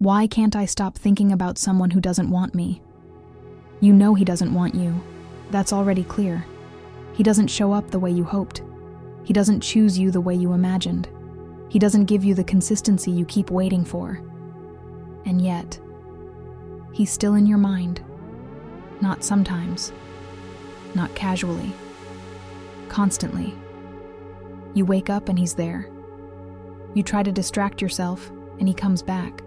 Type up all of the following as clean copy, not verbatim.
Why can't I stop thinking about someone who doesn't want me? You know he doesn't want you. That's already clear. He doesn't show up the way you hoped. He doesn't choose you the way you imagined. He doesn't give you the consistency you keep waiting for. And yet, he's still in your mind. Not sometimes. Not casually. Constantly. You wake up and he's there. You try to distract yourself and he comes back.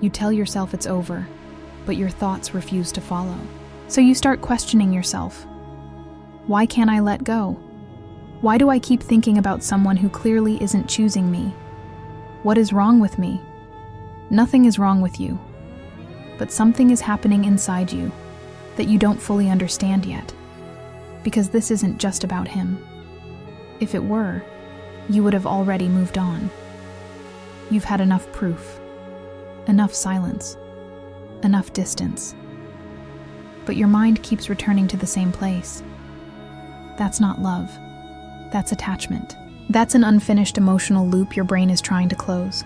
You tell yourself it's over, but your thoughts refuse to follow. So you start questioning yourself. Why can't I let go? Why do I keep thinking about someone who clearly isn't choosing me? What is wrong with me? Nothing is wrong with you, but something is happening inside you that you don't fully understand yet, because this isn't just about him. If it were, you would have already moved on. You've had enough proof, enough silence, enough distance. But your mind keeps returning to the same place. That's not love. That's attachment. That's an unfinished emotional loop your brain is trying to close.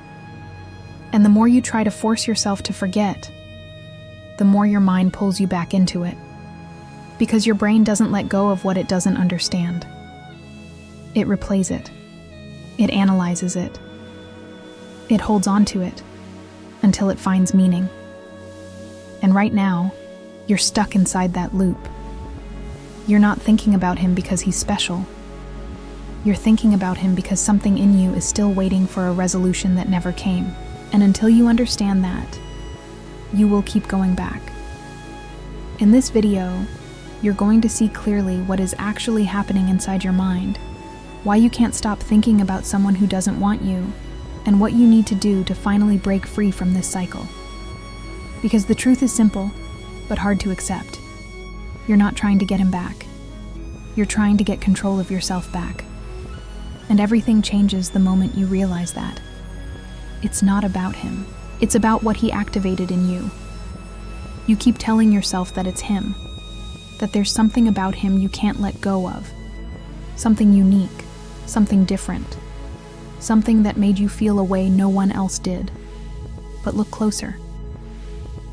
And the more you try to force yourself to forget, the more your mind pulls you back into it. Because your brain doesn't let go of what it doesn't understand. It replays it. It analyzes it. It holds on to it until it finds meaning. And right now, you're stuck inside that loop. You're not thinking about him because he's special. You're thinking about him because something in you is still waiting for a resolution that never came. And until you understand that, you will keep going back. In this video, you're going to see clearly what is actually happening inside your mind, why you can't stop thinking about someone who doesn't want you, and what you need to do to finally break free from this cycle. Because the truth is simple, but hard to accept. You're not trying to get him back. You're trying to get control of yourself back. And everything changes the moment you realize that. It's not about him. It's about what he activated in you. You keep telling yourself that it's him, that there's something about him you can't let go of. Something unique, something different, something that made you feel a way no one else did. But look closer.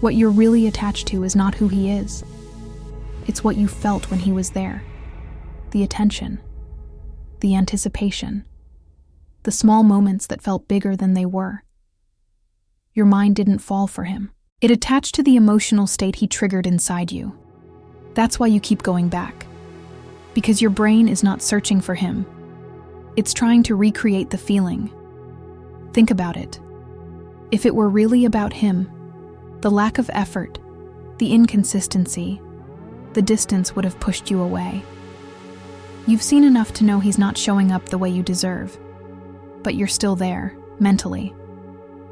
What you're really attached to is not who he is. It's what you felt when he was there. The attention, the anticipation, the small moments that felt bigger than they were. Your mind didn't fall for him. It attached to the emotional state he triggered inside you. That's why you keep going back. Because your brain is not searching for him. It's trying to recreate the feeling. Think about it. If it were really about him, the lack of effort, the inconsistency, the distance would have pushed you away. You've seen enough to know he's not showing up the way you deserve, but you're still there, mentally.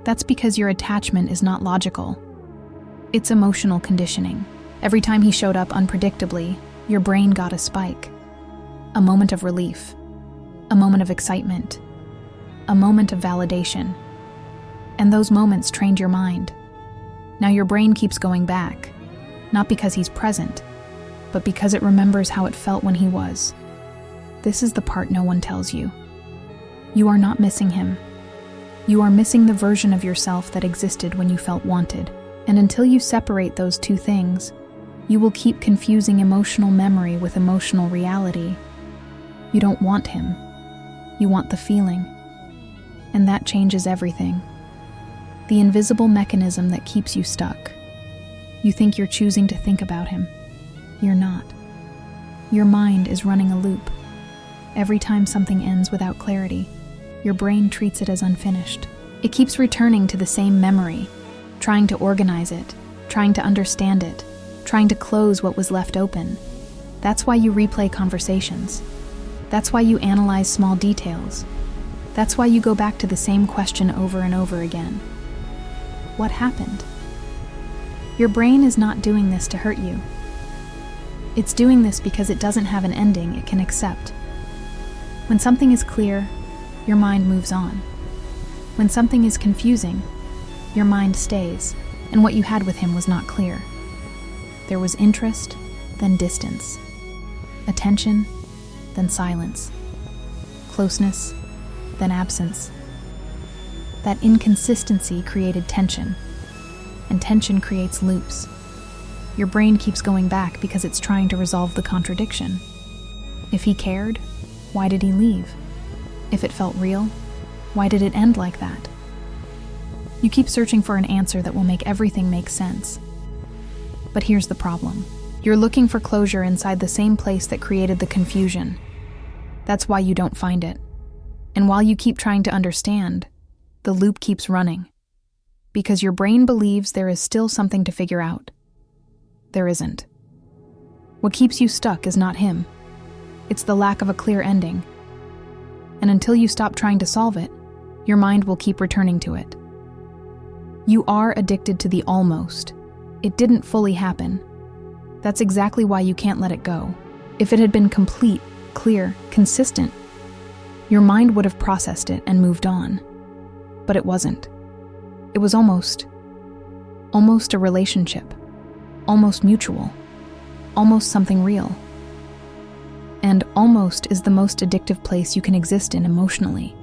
That's because your attachment is not logical. It's emotional conditioning. Every time he showed up unpredictably, your brain got a spike. A moment of relief. A moment of excitement. A moment of validation. And those moments trained your mind. Now your brain keeps going back, not because he's present, but because it remembers how it felt when he was. This is the part no one tells you. You are not missing him. You are missing the version of yourself that existed when you felt wanted. And until you separate those two things, you will keep confusing emotional memory with emotional reality. You don't want him. You want the feeling. And that changes everything. The invisible mechanism that keeps you stuck. You think you're choosing to think about him. You're not. Your mind is running a loop. Every time something ends without clarity, your brain treats it as unfinished. It keeps returning to the same memory, trying to organize it, trying to understand it, trying to close what was left open. That's why you replay conversations. That's why you analyze small details. That's why you go back to the same question over and over again. What happened? Your brain is not doing this to hurt you. It's doing this because it doesn't have an ending it can accept. When something is clear, your mind moves on. When something is confusing, your mind stays, and what you had with him was not clear. There was interest, then distance. Attention, then silence. Closeness, then absence. That inconsistency created tension, and tension creates loops. Your brain keeps going back because it's trying to resolve the contradiction. If he cared, why did he leave? If it felt real, why did it end like that? You keep searching for an answer that will make everything make sense. But here's the problem. You're looking for closure inside the same place that created the confusion. That's why you don't find it. And while you keep trying to understand, the loop keeps running. Because your brain believes there is still something to figure out. There isn't. What keeps you stuck is not him. It's the lack of a clear ending. And until you stop trying to solve it, your mind will keep returning to it. You are addicted to the almost. It didn't fully happen. That's exactly why you can't let it go. If it had been complete, clear, consistent, your mind would have processed it and moved on. But it wasn't. It was almost a relationship, almost mutual, almost something real. And almost is the most addictive place you can exist in emotionally.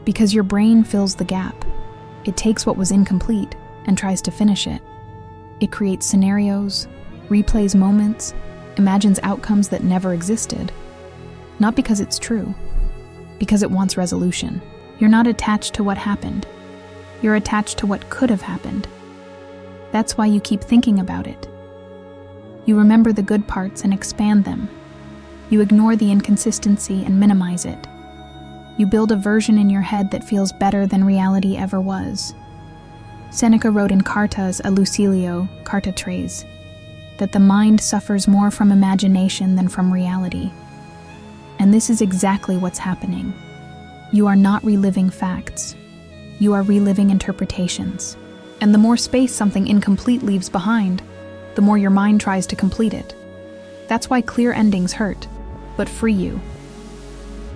Because your brain fills the gap. It takes what was incomplete and tries to finish it. It creates scenarios, replays moments, imagines outcomes that never existed. Not because it's true, because it wants resolution. You're not attached to what happened. You're attached to what could have happened. That's why you keep thinking about it. You remember the good parts and expand them. You ignore the inconsistency and minimize it. You build a version in your head that feels better than reality ever was. Seneca wrote in Cartas a Lucilio, Carta Tres, that the mind suffers more from imagination than from reality. And this is exactly what's happening. You are not reliving facts. You are reliving interpretations. And the more space something incomplete leaves behind, the more your mind tries to complete it. That's why clear endings hurt, but free you.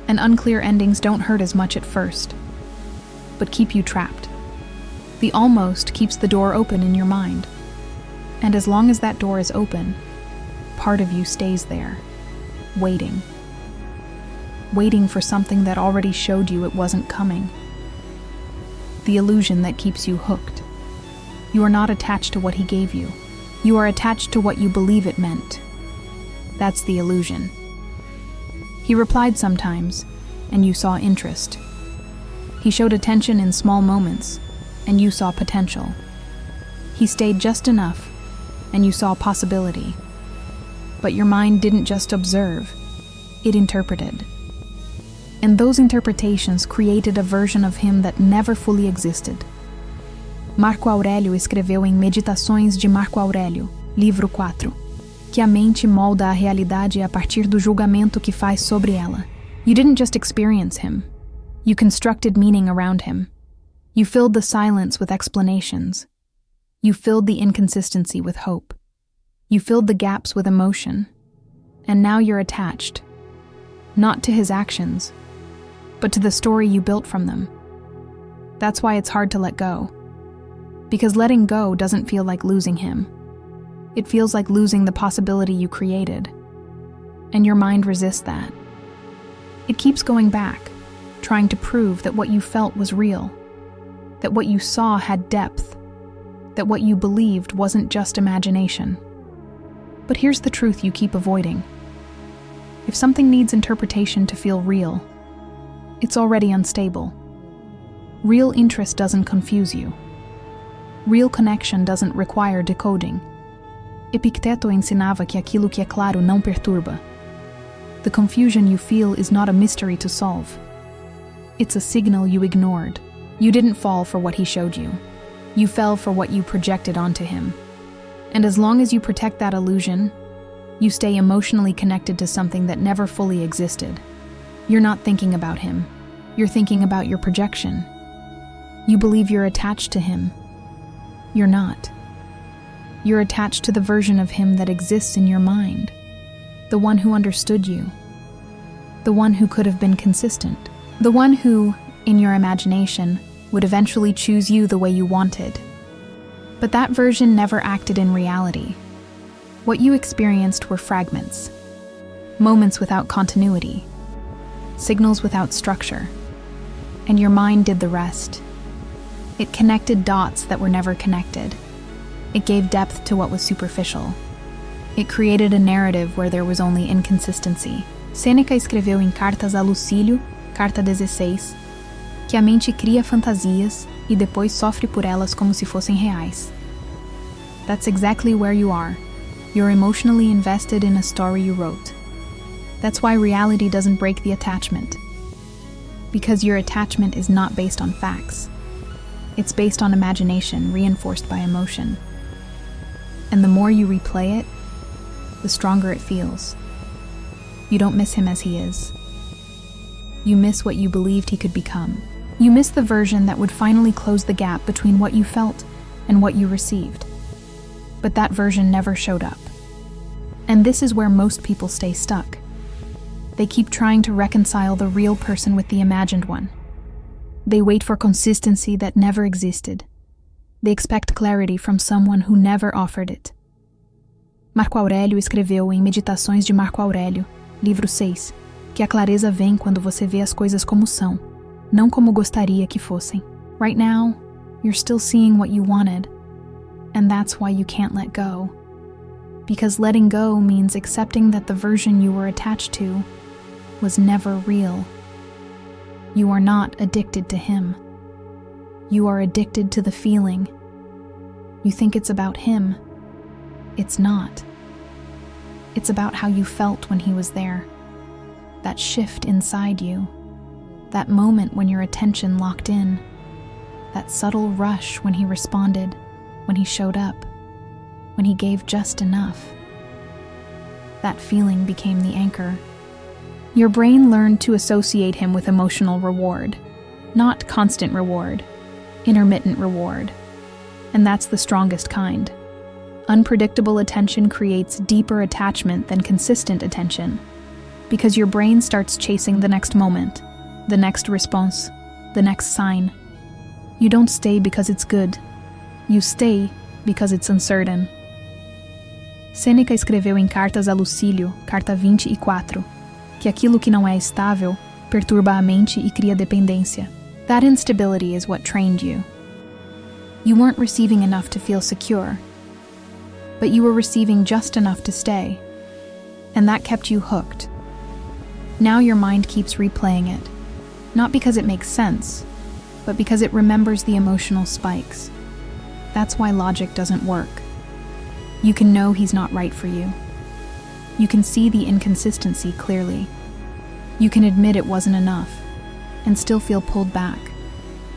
And unclear endings don't hurt as much at first, but keep you trapped. The almost keeps the door open in your mind. And as long as that door is open, part of you stays there, waiting. Waiting for something that already showed you it wasn't coming. The illusion that keeps you hooked. You are not attached to what he gave you. You are attached to what you believe it meant. That's the illusion. He replied sometimes, and you saw interest. He showed attention in small moments, and you saw potential. He stayed just enough, and you saw possibility. But your mind didn't just observe, it interpreted. And those interpretations created a version of him that never fully existed. Marco Aurélio escreveu em Meditações de Marco Aurélio, livro 4, que a mente molda a realidade a partir do julgamento que faz sobre ela. You didn't just experience him. You constructed meaning around him. You filled the silence with explanations. You filled the inconsistency with hope. You filled the gaps with emotion. And now you're attached, not to his actions, but to the story you built from them. That's why it's hard to let go. Because letting go doesn't feel like losing him. It feels like losing the possibility you created. And your mind resists that. It keeps going back, trying to prove that what you felt was real, that what you saw had depth, that what you believed wasn't just imagination. But here's the truth you keep avoiding. If something needs interpretation to feel real, it's already unstable. Real interest doesn't confuse you. Real connection doesn't require decoding. Epicteto ensinava que aquilo que é claro não perturba. The confusion you feel is not a mystery to solve. It's a signal you ignored. You didn't fall for what he showed you. You fell for what you projected onto him. And as long as you protect that illusion, you stay emotionally connected to something that never fully existed. You're not thinking about him. You're thinking about your projection. You believe you're attached to him. You're not. You're attached to the version of him that exists in your mind. The one who understood you. The one who could have been consistent. The one who, in your imagination, would eventually choose you the way you wanted. But that version never acted in reality. What you experienced were fragments. Moments without continuity. Signals without structure. And your mind did the rest. It connected dots that were never connected. It gave depth to what was superficial. It created a narrative where there was only inconsistency. Sêneca escreveu em Cartas a Lucílio, Carta 16, que a mente cria fantasias e depois sofre por elas como se fossem reais. That's exactly where you are. You're emotionally invested in a story you wrote. That's why reality doesn't break the attachment. Because your attachment is not based on facts. It's based on imagination reinforced by emotion. And the more you replay it, the stronger it feels. You don't miss him as he is. You miss what you believed he could become. You miss the version that would finally close the gap between what you felt and what you received. But that version never showed up. And this is where most people stay stuck. They keep trying to reconcile the real person with the imagined one. They wait for consistency that never existed. They expect clarity from someone who never offered it. Marco Aurélio escreveu em Meditações de Marco Aurélio, livro 6, que a clareza vem quando você vê as coisas como são, não como gostaria que fossem. Right now, you're still seeing what you wanted, and that's why you can't let go. Because letting go means accepting that the version you were attached to was never real. You are not addicted to him. You are addicted to the feeling. You think it's about him. It's not. It's about how you felt when he was there. That shift inside you. That moment when your attention locked in. That subtle rush when he responded, when he showed up, when he gave just enough. That feeling became the anchor. Your brain learned to associate him with emotional reward, not constant reward, intermittent reward. And that's the strongest kind. Unpredictable attention creates deeper attachment than consistent attention, because your brain starts chasing the next moment, the next response, the next sign. You don't stay because it's good. You stay because it's uncertain. Sêneca escreveu em Cartas a Lucílio, Carta 24, que aquilo que não é estável perturba a mente e cria dependência. That instability is what trained you. You weren't receiving enough to feel secure, but you were receiving just enough to stay, and that kept you hooked. Now your mind keeps replaying it, not because it makes sense, but because it remembers the emotional spikes. That's why logic doesn't work. You can know he's not right for you. You can see the inconsistency clearly. You can admit it wasn't enough, and still feel pulled back,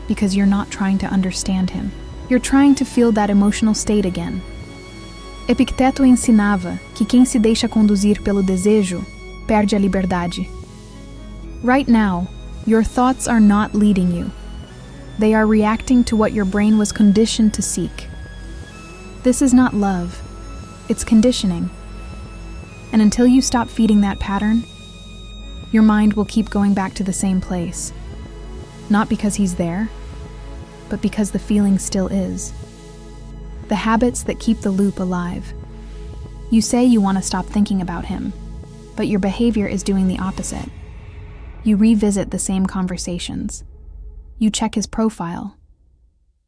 because you're not trying to understand him. You're trying to feel that emotional state again. Epicteto ensinava que quem se deixa conduzir pelo desejo perde a liberdade. Right now, your thoughts are not leading you. They are reacting to what your brain was conditioned to seek. This is not love. It's conditioning. And until you stop feeding that pattern, your mind will keep going back to the same place. Not because he's there, but because the feeling still is. The habits that keep the loop alive. You say you want to stop thinking about him, but your behavior is doing the opposite. You revisit the same conversations. You check his profile.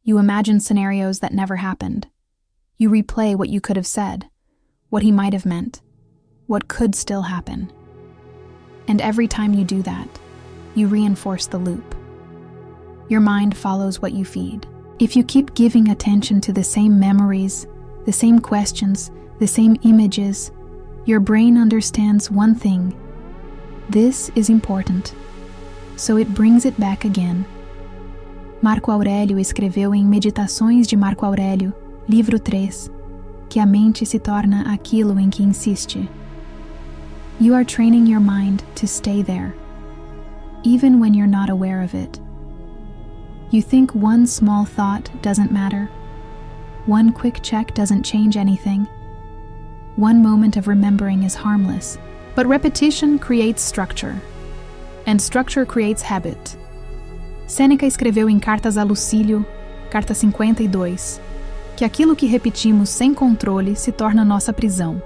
You imagine scenarios that never happened. You replay what you could have said, what he might have meant, what could still happen. And every time you do that, you reinforce the loop. Your mind follows what you feed. If you keep giving attention to the same memories, the same questions, the same images, your brain understands one thing. This is important. So it brings it back again. Marco Aurélio escreveu em Meditações de Marco Aurélio, livro 3, que a mente se torna aquilo em que insiste. You are training your mind to stay there, even when you're not aware of it. You think one small thought doesn't matter. One quick check doesn't change anything. One moment of remembering is harmless. But repetition creates structure, and structure creates habit. Sêneca escreveu em Cartas a Lucílio, Carta 52, que aquilo que repetimos sem controle se torna nossa prisão.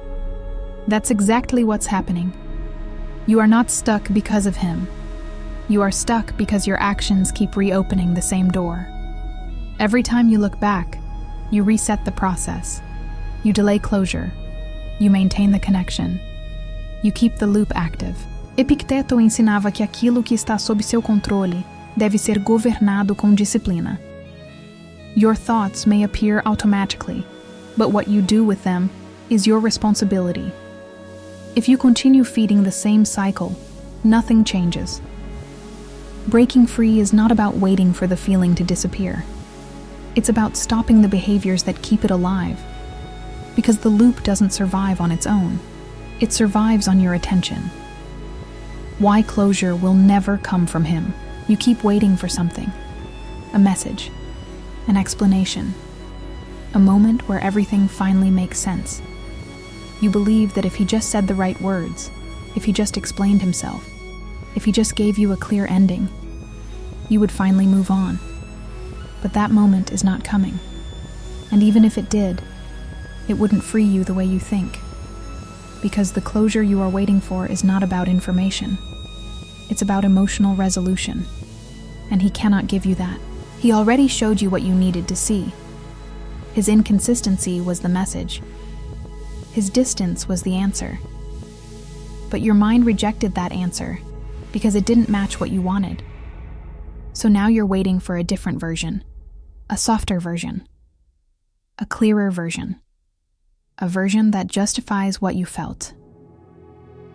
That's exactly what's happening. You are not stuck because of him. You are stuck because your actions keep reopening the same door. Every time you look back, you reset the process. You delay closure. You maintain the connection. You keep the loop active. Epicteto ensinava que aquilo que está sob seu controle deve ser governado com disciplina. Your thoughts may appear automatically, but what you do with them is your responsibility. If you continue feeding the same cycle, nothing changes. Breaking free is not about waiting for the feeling to disappear. It's about stopping the behaviors that keep it alive. Because the loop doesn't survive on its own. It survives on your attention. Why closure will never come from him. You keep waiting for something. A message. An explanation. A moment where everything finally makes sense. You believe that if he just said the right words, if he just explained himself, if he just gave you a clear ending, you would finally move on. But that moment is not coming. And even if it did, it wouldn't free you the way you think. Because the closure you are waiting for is not about information. It's about emotional resolution. And he cannot give you that. He already showed you what you needed to see. His inconsistency was the message. His distance was the answer. But your mind rejected that answer because it didn't match what you wanted. So now you're waiting for a different version, a softer version, a clearer version, a version that justifies what you felt.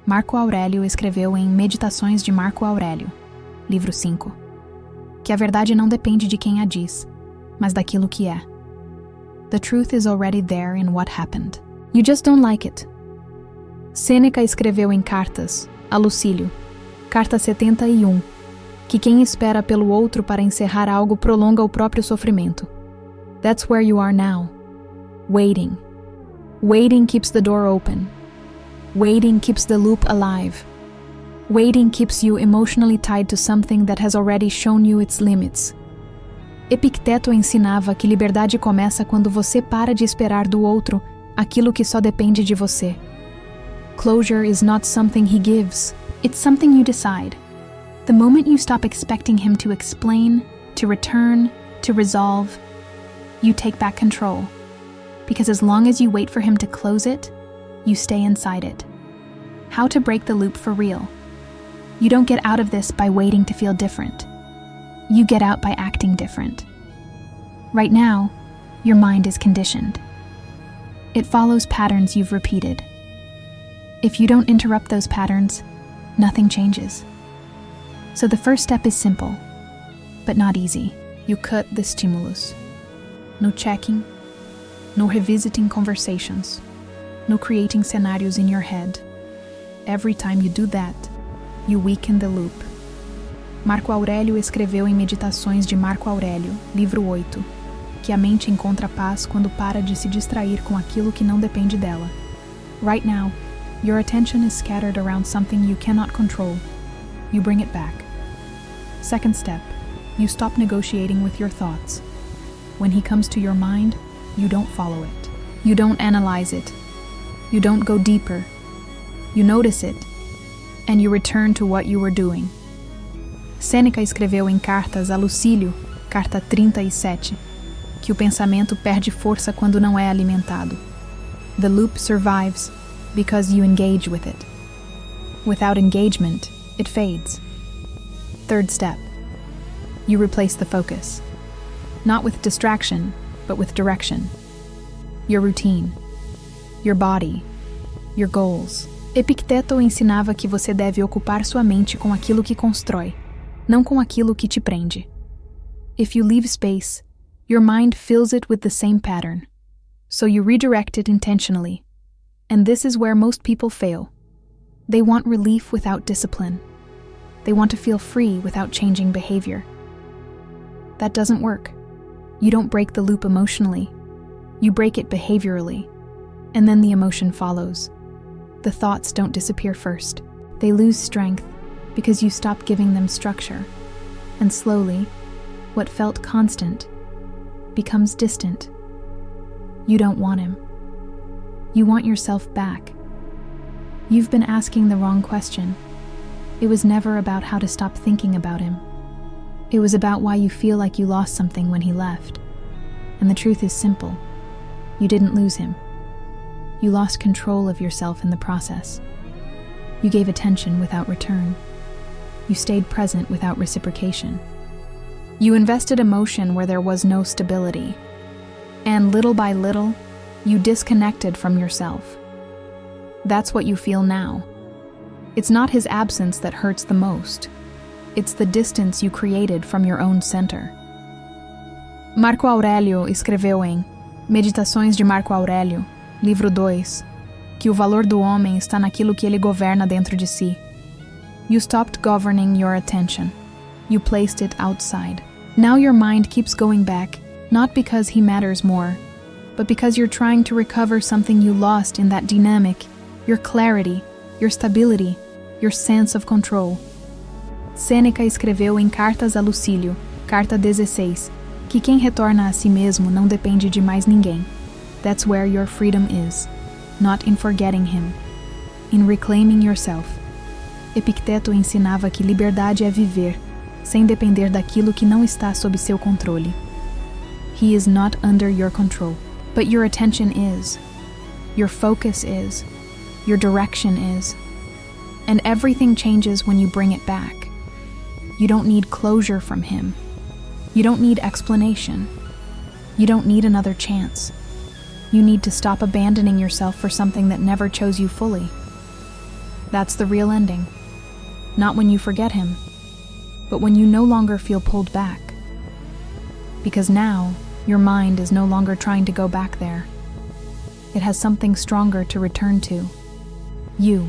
Marco Aurélio escreveu em Meditações de Marco Aurélio, livro 5, que a verdade não depende de quem a diz, mas daquilo que é. The truth is already there in what happened. You just don't like it. Sêneca escreveu em Cartas, a Lucílio, carta 71, que quem espera pelo outro para encerrar algo prolonga o próprio sofrimento. That's where you are now. Waiting. Waiting keeps the door open. Waiting keeps the loop alive. Waiting keeps you emotionally tied to something that has already shown you its limits. Epicteto ensinava que liberdade começa quando você para de esperar do outro aquilo que só depende de você. Closure is not something he gives, it's something you decide. The moment you stop expecting him to explain, to return, to resolve, you take back control. Because as long as you wait for him to close it, you stay inside it. How to break the loop for real. You don't get out of this by waiting to feel different. You get out by acting different. Right now, your mind is conditioned. It follows patterns you've repeated. If you don't interrupt those patterns, nothing changes. So the first step is simple, but not easy. You cut the stimulus. No checking, no revisiting conversations, no creating scenarios in your head. Every time you do that, you weaken the loop. Marco Aurélio escreveu em Meditações de Marco Aurélio, livro 8, que a mente encontra paz quando para de se distrair com aquilo que não depende dela. Right now, your attention is scattered around something you cannot control. You bring it back. Second step, you stop negotiating with your thoughts. When he comes to your mind, you don't follow it. You don't analyze it. You don't go deeper. You notice it, and you return to what you were doing. Sêneca escreveu em Cartas a Lucílio, carta 37, que o pensamento perde força quando não é alimentado. The loop survives because you engage with it. Without engagement, it fades. Third step, you replace the focus. Not with distraction, but with direction. Your routine, your body, your goals. Epicteto ensinava que você deve ocupar sua mente com aquilo que constrói, não com aquilo que te prende. If you leave space, your mind fills it with the same pattern. So you redirect it intentionally. And this is where most people fail. They want relief without discipline. They want to feel free without changing behavior. That doesn't work. You don't break the loop emotionally. You break it behaviorally. And then the emotion follows. The thoughts don't disappear first. They lose strength because you stop giving them structure. And slowly, what felt constant becomes distant. You don't want him. You want yourself back. You've been asking the wrong question. It was never about how to stop thinking about him. It was about why you feel like you lost something when he left. And the truth is simple. You didn't lose him. You lost control of yourself in the process. You gave attention without return. You stayed present without reciprocation. You invested emotion where there was no stability. And little by little, you disconnected from yourself. That's what you feel now. It's not his absence that hurts the most. It's the distance you created from your own center. Marco Aurélio escreveu em Meditações de Marco Aurélio, livro 2, que o valor do homem está naquilo que ele governa dentro de si. You stopped governing your attention. You placed it outside. Now your mind keeps going back, not because he matters more, but because you're trying to recover something you lost in that dynamic, your clarity, your stability, your sense of control. Sêneca escreveu em Cartas a Lucílio, carta 16, que quem retorna a si mesmo não depende de mais ninguém. That's where your freedom is, not in forgetting him, in reclaiming yourself. Epicteto ensinava que liberdade é viver, sem depender daquilo que não está sob seu controle. He is not under your control, but your attention is. Your focus is. Your direction is. And everything changes when you bring it back. You don't need closure from him. You don't need explanation. You don't need another chance. You need to stop abandoning yourself for something that never chose you fully. That's the real ending. Not when you forget him, but when you no longer feel pulled back. Because now, your mind is no longer trying to go back there. It has something stronger to return to. You.